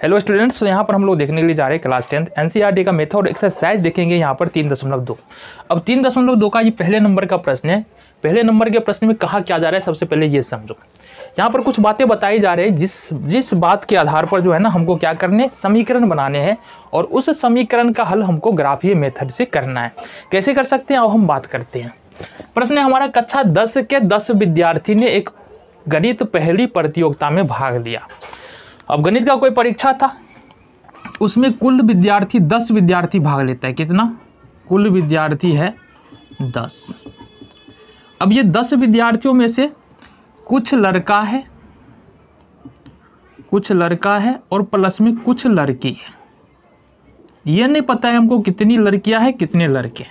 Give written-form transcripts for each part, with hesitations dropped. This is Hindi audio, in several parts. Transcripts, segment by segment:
हेलो स्टूडेंट्स, यहाँ पर हम लोग देखने के लिए जा रहे हैं क्लास 10 एनसीईआरटी का मेथड और एक्सरसाइज देखेंगे यहाँ पर 3.2। अब 3.2 का ये पहले नंबर का प्रश्न है। पहले नंबर के प्रश्न में कहा क्या जा रहा है, सबसे पहले ये समझो। यहाँ पर कुछ बातें बताई जा रही है, जिस बात के आधार पर जो है ना हमको क्या करने, समीकरण बनाने हैं और उस समीकरण का हल हमको ग्राफीय मेथड से करना है। कैसे कर सकते हैं, अब हम बात करते हैं। प्रश्न है हमारा, कक्षा 10 के 10 विद्यार्थी ने एक गणित पहेली प्रतियोगिता में भाग लिया। अब गणित का कोई परीक्षा था, उसमें कुल विद्यार्थी 10 विद्यार्थी भाग लेता है। कितना? कुल विद्यार्थी है 10। अब ये 10 विद्यार्थियों में से कुछ लड़का है और प्लस में कुछ लड़की है। ये नहीं पता है हमको कितनी लड़कियां हैं कितने लड़के।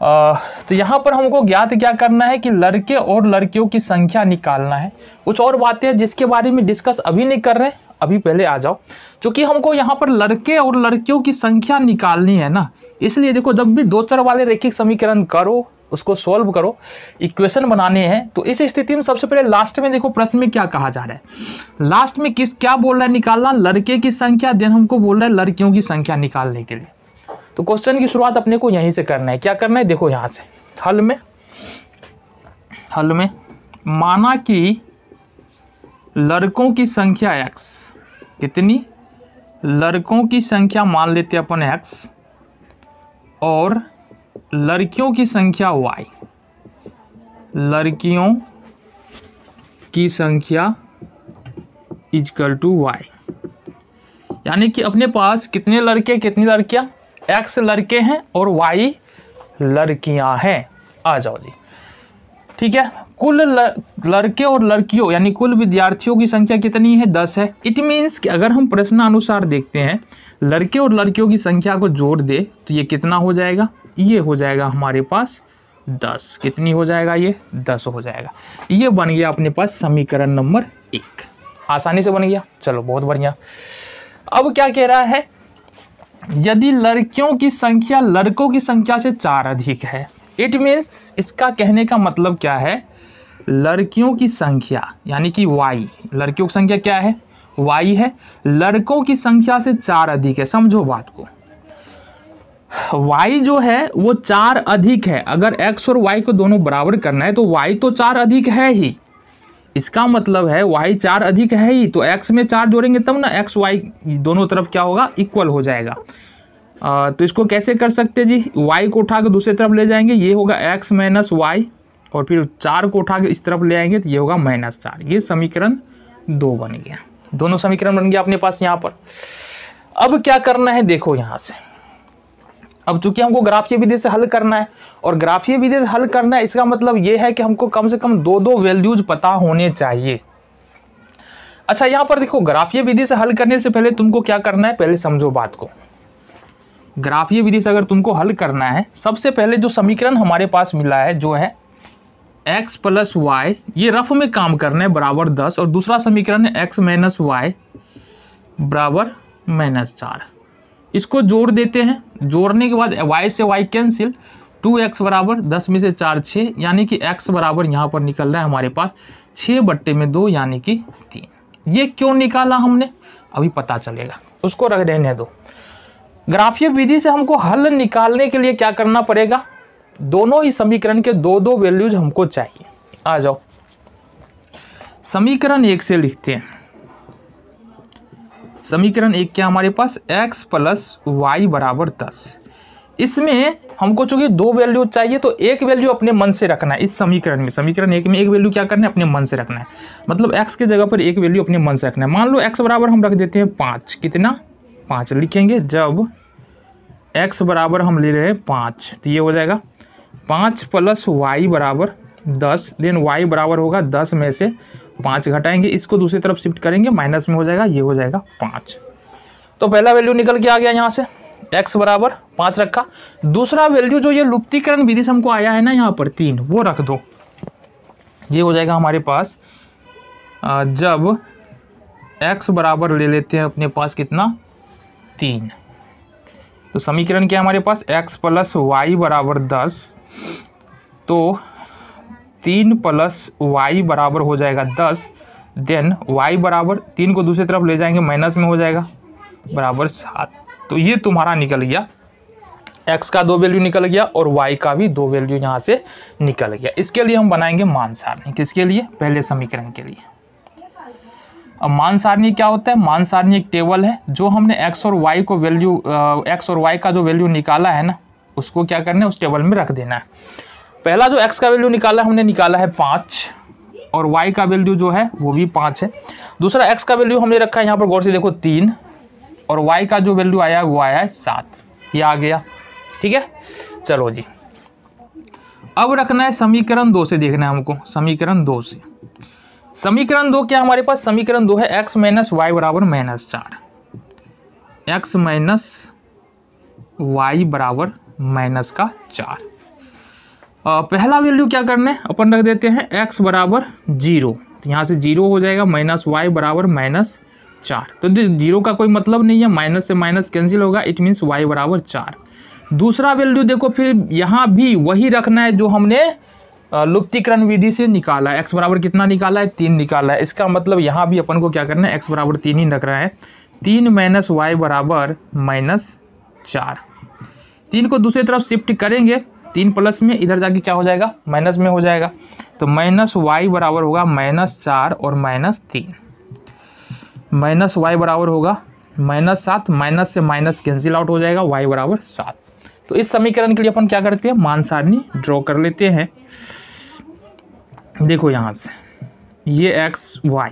तो यहाँ पर हमको ज्ञात क्या करना है कि लड़के और लड़कियों की संख्या निकालना है। कुछ और बातें हैं जिसके बारे में डिस्कस अभी नहीं कर रहे, अभी पहले आ जाओ। क्योंकि हमको यहाँ पर लड़के और लड़कियों की संख्या निकालनी है ना, इसलिए देखो जब भी दो चर वाले रैखिक समीकरण करो, उसको सॉल्व करो, इक्वेशन बनाने हैं, तो इस स्थिति में सबसे पहले लास्ट में देखो प्रश्न में क्या कहा जा रहा है। लास्ट में क्या बोल रहा है निकालना, लड़के की संख्या, देन हमको बोल रहा है लड़कियों की संख्या निकालने के लिए। तो क्वेश्चन की शुरुआत अपने को यहीं से करना है। क्या करना है, देखो यहाँ से हल में माना कि लड़कों की संख्या x, कितनी? लड़कों की संख्या मान लेते हैं अपन x और लड़कियों की संख्या y। लड़कियों की संख्या इक्वल टू y, यानी कि अपने पास कितने लड़के कितनी लड़कियां, x लड़के हैं और y लड़कियां हैं। आ जाओ जी, ठीक है। कुल लड़के और लड़कियों यानी कुल विद्यार्थियों की संख्या कितनी है, 10 है। इट मीन्स कि अगर हम प्रश्नानुसार देखते हैं, लड़के और लड़कियों की संख्या को जोड़ दे तो ये कितना हो जाएगा, ये हो जाएगा हमारे पास 10। कितनी हो जाएगा, ये 10 हो जाएगा। ये बन गया अपने पास समीकरण नंबर 1, आसानी से बन गया। चलो बहुत बढ़िया। अब क्या कह रहा है, यदि लड़कियों की संख्या लड़कों की संख्या से 4 अधिक है। इट मीन्स इसका कहने का मतलब क्या है, लड़कियों की संख्या यानी कि y, लड़कियों की संख्या क्या है, y है, लड़कों की संख्या से 4 अधिक है। समझो बात को, y जो है वो 4 अधिक है। अगर x और y को दोनों बराबर करना है तो y तो 4 अधिक है ही, इसका मतलब है y 4 अधिक है ही, तो x में 4 जोड़ेंगे तब ना x y दोनों तरफ क्या होगा, इक्वल हो जाएगा। तो इसको कैसे कर सकते जी, y को उठा के दूसरी तरफ ले जाएंगे, ये होगा x माइनस वाई, और फिर 4 को उठा के इस तरफ ले आएंगे तो ये होगा -4। ये समीकरण 2 बन गया। दोनों समीकरण बन गया अपने पास यहाँ पर। अब क्या करना है, देखो यहाँ से, अब चूंकि हमको ग्राफीय विधि से हल करना है और ग्राफीय विधि से हल करना है, इसका मतलब ये है कि हमको कम से कम 2 वैल्यूज पता होने चाहिए। अच्छा यहाँ पर देखो, ग्राफीय विधि से हल करने से पहले तुमको क्या करना है, पहले समझो बात को। ग्राफीय विधि से अगर तुमको हल करना है, सबसे पहले जो समीकरण हमारे पास मिला है जो है x प्लस वाई, ये रफ में काम करना है, बराबर 10, और दूसरा समीकरण है x माइनस वाई बराबर -4। इसको जोड़ देते हैं, जोड़ने के बाद y से y कैंसिल, 2x बराबर 10 में से 4 6, यानी कि x बराबर यहाँ पर निकल रहा है हमारे पास 6/2 यानी कि 3। ये क्यों निकाला हमने, अभी पता चलेगा, उसको रख देने दो। ग्राफीय विधि से हमको हल निकालने के लिए क्या करना पड़ेगा, दोनों ही समीकरण के 2 वैल्यूज हमको चाहिए। आ जाओ, समीकरण 1 से लिखते हैं। समीकरण 1 क्या हमारे पास, x प्लस वाई बराबर 10। इसमें हमको चूंकि 2 वैल्यू चाहिए तो एक वैल्यू अपने मन से रखना है। इस समीकरण में, समीकरण 1 में एक वैल्यू क्या करना है, अपने मन से रखना है। मतलब x के जगह पर एक वैल्यू अपने मन से रखना है। मान लो x बराबर हम रख देते हैं 5। कितना, 5 लिखेंगे। जब x बराबर हम ले रहे हैं 5, तो ये हो जाएगा 5 प्लस वाई बराबर 10, देन y बराबर होगा 10 में से 5 घटाएंगे, इसको दूसरी तरफ शिफ्ट करेंगे, माइनस में हो जाएगा, ये हो जाएगा 5। तो पहला वैल्यू निकल के आ गया यहाँ से, x बराबर 5 रखा। दूसरा वैल्यू जो ये लुप्तीकरण विधि से हमको आया है ना यहाँ पर 3, वो रख दो। ये हो जाएगा हमारे पास, जब x बराबर ले लेते हैं अपने पास कितना, 3, तो समीकरण क्या है हमारे पास, x प्लस वाई बराबर 10, तो 3 प्लस वाई बराबर हो जाएगा 10, देन y बराबर 3 को दूसरी तरफ ले जाएंगे माइनस में हो जाएगा बराबर 7। तो ये तुम्हारा निकल गया, x का 2 वैल्यू निकल गया और y का भी 2 वैल्यू यहाँ से निकल गया। इसके लिए हम बनाएंगे मान सारणी। किसके लिए? पहले समीकरण के लिए। अब मान सारणी क्या होता है? मान सारणी एक टेबल है, जो हमने x और y को वैल्यू x और y का जो वैल्यू निकाला है ना, उसको क्या करना है, उस टेबल में रख देना है। पहला जो x का वैल्यू निकाला हमने निकाला है 5 और y का वैल्यू जो है वो भी 5 है। दूसरा x का वैल्यू हमने रखा है यहाँ पर, गौर से देखो 3, और y का जो वैल्यू आया है वो आया है 7। ये आ गया, ठीक है। चलो जी, अब रखना है समीकरण 2 से, देखना है हमको समीकरण 2 से। समीकरण 2 क्या हमारे पास? समीकरण 2 है x माइनस वाई बराबर -4, x माइनस वाई बराबर -4। पहला वैल्यू क्या करना है, अपन रख देते हैं x बराबर 0, तो यहाँ से 0 हो जाएगा, माइनस वाई बराबर -4। तो 0 का कोई मतलब नहीं है, माइनस से माइनस कैंसिल होगा, इट मीन्स y बराबर 4। दूसरा वैल्यू देखो, फिर यहाँ भी वही रखना है जो हमने लुप्तीकरण विधि से निकाला है। x बराबर कितना निकाला है? 3 निकाला है। इसका मतलब यहाँ भी अपन को क्या करना है, x बराबर 3 ही रख रहा है। 3 माइनस वाई बराबर -4। 3 को दूसरी तरफ शिफ्ट करेंगे, 3 प्लस में इधर जाके क्या हो जाएगा, माइनस में हो जाएगा। तो माइनस वाई बराबर होगा -4 और -3। माइनस वाई बराबर होगा -7, माइनस से माइनस कैंसिल आउट हो जाएगा, y बराबर 7। तो इस समीकरण के लिए अपन क्या करते हैं, मान सारणी ड्रॉ कर लेते हैं। देखो यहाँ से ये x y,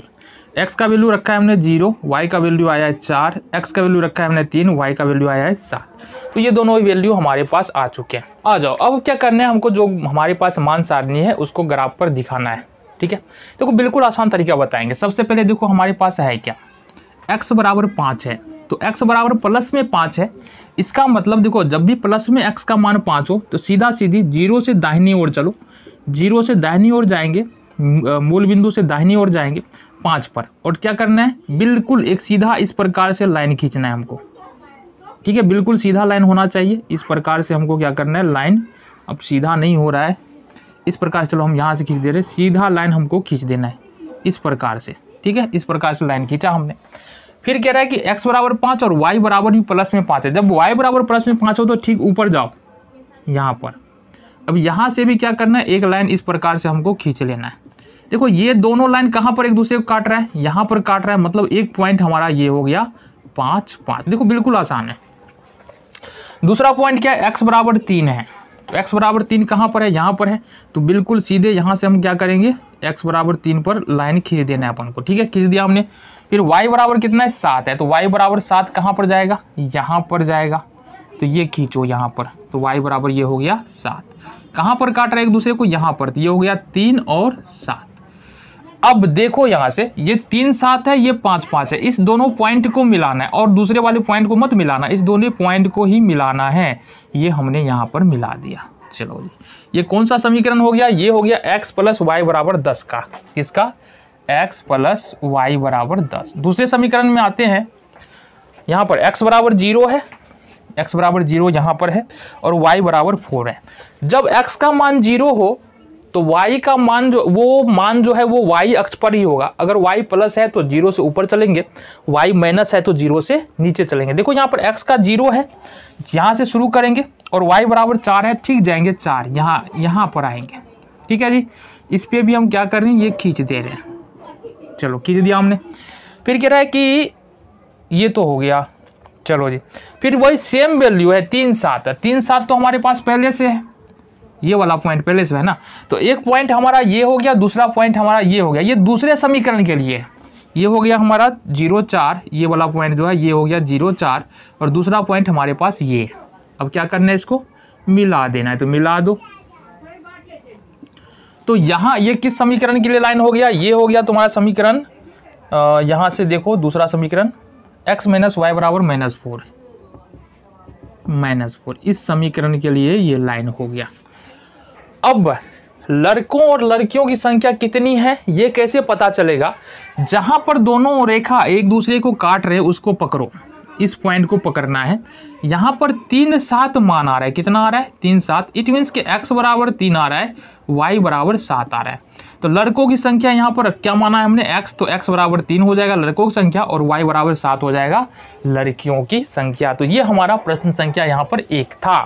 x का वैल्यू रखा है हमने 0, y का वैल्यू आया है 4, x का वैल्यू रखा है हमने 3, y का वैल्यू आया है 7। तो ये दोनों वैल्यू हमारे पास आ चुके हैं। आ जाओ, अब क्या करना है हमको, जो हमारे पास मान सारणी है उसको ग्राफ पर दिखाना है, ठीक है। देखो बिल्कुल आसान तरीका बताएंगे। सबसे पहले देखो हमारे पास है क्या, x बराबर 5 है, तो x बराबर प्लस में 5 है। इसका मतलब देखो, जब भी प्लस में x का मान 5 हो तो सीधा सीधी 0 से दाहिनी ओर चलो, 0 से दाहिनी ओर जाएंगे, मूल बिंदु से दाहिनी ओर जाएंगे 5 पर, और क्या करना है, बिल्कुल एक सीधा इस प्रकार से लाइन खींचना है हमको, ठीक है। बिल्कुल सीधा लाइन होना चाहिए, इस प्रकार से हमको क्या करना है, लाइन, अब सीधा नहीं हो रहा है, इस प्रकार चलो हम यहाँ से खींच दे रहे, सीधा लाइन हमको खींच देना है इस प्रकार से, ठीक है। इस प्रकार से लाइन खींचा हमने। फिर कह रहा है कि x बराबर 5 और y बराबर भी प्लस में 5 है। जब y बराबर प्लस में 5 हो तो ठीक ऊपर जाओ यहाँ पर। अब यहाँ से भी क्या करना है, एक लाइन इस प्रकार से हमको खींच लेना है। देखो ये दोनों लाइन कहाँ पर एक दूसरे को काट रहा है, यहाँ पर काट रहा है, मतलब एक पॉइंट हमारा ये हो गया 5, 5। देखो बिल्कुल आसान है। दूसरा पॉइंट क्या है, x बराबर 3 है, तो x बराबर 3 कहाँ पर है, यहाँ पर है। तो बिल्कुल सीधे यहाँ से हम क्या करेंगे, x बराबर 3 पर लाइन खींच देना है अपन को, ठीक है। खींच दिया हमने। फिर y बराबर कितना है, 7 है, तो y बराबर 7 कहाँ पर जाएगा, यहाँ पर जाएगा। तो ये खींचो यहाँ पर, तो y बराबर ये हो गया 7। कहाँ पर काट रहा है एक दूसरे को, यहाँ पर, तो ये हो गया 3 और 7। अब देखो यहाँ से ये 3 7 है, ये 5 5 है, इस दोनों पॉइंट को मिलाना है और दूसरे वाले पॉइंट को मत मिलाना, इस दोनों पॉइंट को ही मिलाना है। ये हमने यहाँ पर मिला दिया। चलो जी, ये कौन सा समीकरण हो गया, ये हो गया x प्लस वाई बराबर 10 का। किसका, x प्लस वाई बराबर 10। दूसरे समीकरण में आते हैं, यहाँ पर x बराबर 0 है, x बराबर 0 यहाँ पर है, और y बराबर 4 है। जब x का मान 0 हो तो y का मान जो है वो y अक्ष पर ही होगा। अगर y प्लस है तो 0 से ऊपर चलेंगे, y माइनस है तो 0 से नीचे चलेंगे। देखो यहाँ पर x का 0 है, यहाँ से शुरू करेंगे, और y बराबर 4 है, ठीक जाएंगे 4, यहाँ पर आएंगे, ठीक है जी। इस पे भी हम क्या कर रहे हैं, ये खींच दे रहे हैं। चलो खींच दिया हमने। फिर कह रहा है कि ये तो हो गया, चलो जी। फिर वही सेम वैल्यू है 3 7 है, 3 7 तो हमारे पास पहले से है, ये वाला पॉइंट पहले से है ना। तो एक पॉइंट हमारा ये हो गया, दूसरा पॉइंट हमारा ये हो गया। ये दूसरे समीकरण के लिए ये हो गया हमारा 0 4, ये वाला पॉइंट जो है ये हो गया 0 4, और दूसरा पॉइंट हमारे पास ये। अब क्या करना है, इसको मिला देना है, तो मिला दो। तो यहाँ ये किस समीकरण के लिए लाइन हो गया, ये हो गया तुम्हारा समीकरण, यहाँ से देखो दूसरा समीकरण, x माइनस वाई बराबर -4, इस समीकरण के लिए ये लाइन हो गया। अब लड़कों और लड़कियों की संख्या कितनी है ये कैसे पता चलेगा, जहां पर दोनों रेखा एक दूसरे को काट रहे उसको पकड़ो, इस पॉइंट को पकड़ना है। यहाँ पर 3 7 मान आ रहा है, कितना आ रहा है 3 7, इट मीन्स कि x बराबर 3 आ रहा है, y बराबर 7 आ रहा है। तो लड़कों की संख्या यहाँ पर क्या माना है हमने x, तो x बराबर 3 हो जाएगा लड़कों की संख्या और y बराबर 7 हो जाएगा लड़कियों की संख्या। तो ये हमारा प्रश्न संख्या यहाँ पर 1 था।